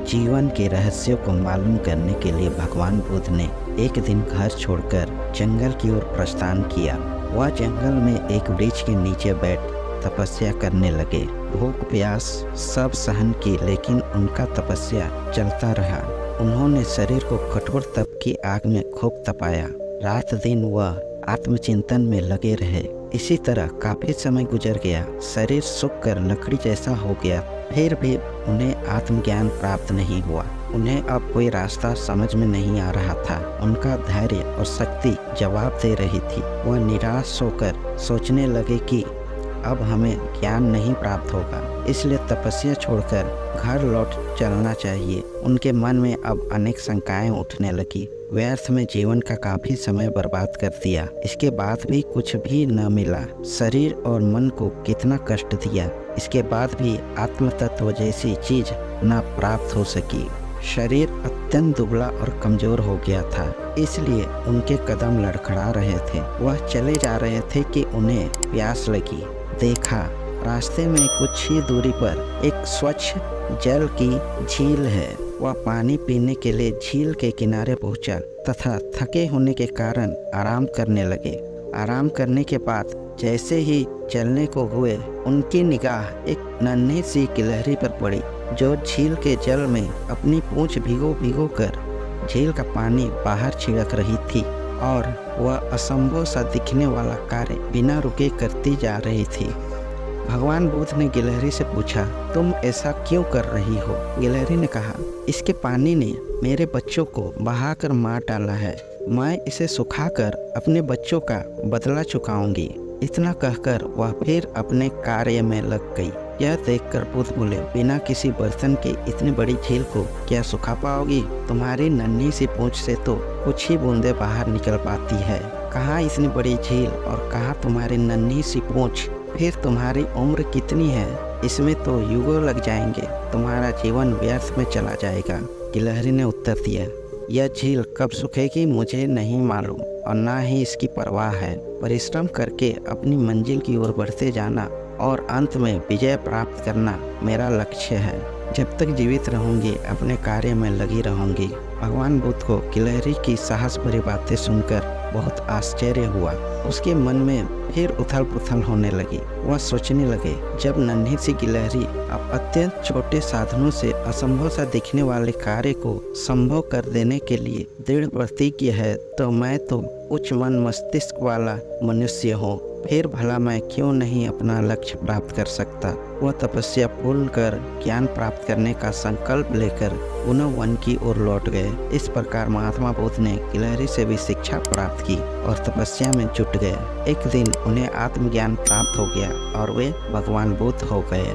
जीवन के रहस्यों को मालूम करने के लिए भगवान बुद्ध ने एक दिन घर छोड़कर जंगल की ओर प्रस्थान किया। वह जंगल में एक वृक्ष के नीचे बैठ तपस्या करने लगे। भूख प्यास सब सहन की, लेकिन उनका तपस्या चलता रहा। उन्होंने शरीर को कठोर तप की आग में खूब तपाया। रात दिन वह आत्मचिंतन में लगे रहे। इसी तरह काफी समय गुजर गया। शरीर सूख कर लकड़ी जैसा हो गया, फिर भी उन्हें आत्मज्ञान प्राप्त नहीं हुआ। उन्हें अब कोई रास्ता समझ में नहीं आ रहा था। उनका धैर्य और शक्ति जवाब दे रही थी। वह निराश होकर सोचने लगे कि अब हमें ज्ञान नहीं प्राप्त होगा, इसलिए तपस्या छोड़कर घर लौट चलना चाहिए। उनके मन में अब अनेक शंकाएं उठने लगी। व्यर्थ में जीवन का काफी समय बर्बाद कर दिया, इसके बाद भी कुछ भी न मिला। शरीर और मन को कितना कष्ट दिया, इसके बाद भी आत्म तत्व जैसी चीज न प्राप्त हो सकी। शरीर अत्यंत दुबला और कमजोर हो गया था, इसलिए उनके कदम लड़खड़ा रहे थे। वह चले जा रहे थे कि उन्हें प्यास लगी। देखा रास्ते में कुछ ही दूरी पर एक स्वच्छ जल की झील है। वह पानी पीने के लिए झील के किनारे पहुंचा तथा थके होने के कारण आराम करने लगे। आराम करने के बाद जैसे ही चलने को हुए, उनकी निगाह एक नन्ही सी गिलहरी पर पड़ी, जो झील के जल में अपनी पूंछ भिगो कर झील का पानी बाहर छिड़क रही थी और वह असंभव सा दिखने वाला कार्य बिना रुके करती जा रही थी। भगवान बुद्ध ने गिलहरी से पूछा, तुम ऐसा क्यों कर रही हो? गिलहरी ने कहा, इसके पानी ने मेरे बच्चों को बहाकर मार डाला है। मैं इसे सुखाकर अपने बच्चों का बदला चुकाऊंगी। इतना कहकर वह फिर अपने कार्य में लग गई। यह देखकर बुद्ध बोले, बिना किसी बर्तन के इतनी बड़ी झील को क्या सुखा पाओगी? तुम्हारी नन्ही सी पूंछ से तो कुछ ही बूंदे बाहर निकल पाती है। कहाँ इतनी बड़ी झील और कहाँ तुम्हारी नन्ही सी पूंछ? फिर तुम्हारी उम्र कितनी है? इसमें तो युगों लग जाएंगे। तुम्हारा जीवन व्यर्थ में चला जाएगा। गिलहरी ने उत्तर दिया, यह झील कब सूखेगी मुझे नहीं मालूम और ना ही इसकी परवाह है। परिश्रम करके अपनी मंजिल की ओर बढ़ते जाना और अंत में विजय प्राप्त करना मेरा लक्ष्य है। जब तक जीवित रहूंगी अपने कार्य में लगी रहूंगी। भगवान बुद्ध को गिलहरी की साहस भरी बातें सुनकर बहुत आश्चर्य हुआ। उसके मन में फिर उथल पुथल होने लगी। वह सोचने लगे, जब नन्ही सी गिलहरी अब अत्यंत छोटे साधनों से असंभव सा दिखने वाले कार्य को संभव कर देने के लिए दृढ़ प्रतिज्ञ है, तो मैं तो उच्च मन मस्तिष्क वाला मनुष्य हूँ। फिर भला मैं क्यों नहीं अपना लक्ष्य प्राप्त कर सकता? वह तपस्या पूर्ण कर ज्ञान प्राप्त करने का संकल्प लेकर पुनः वन की ओर लौट गए। इस प्रकार महात्मा बुद्ध ने गिलहरी से भी शिक्षा प्राप्त की और तपस्या में जुट गए। एक दिन उन्हें आत्मज्ञान प्राप्त हो गया और वे भगवान बुद्ध हो गए।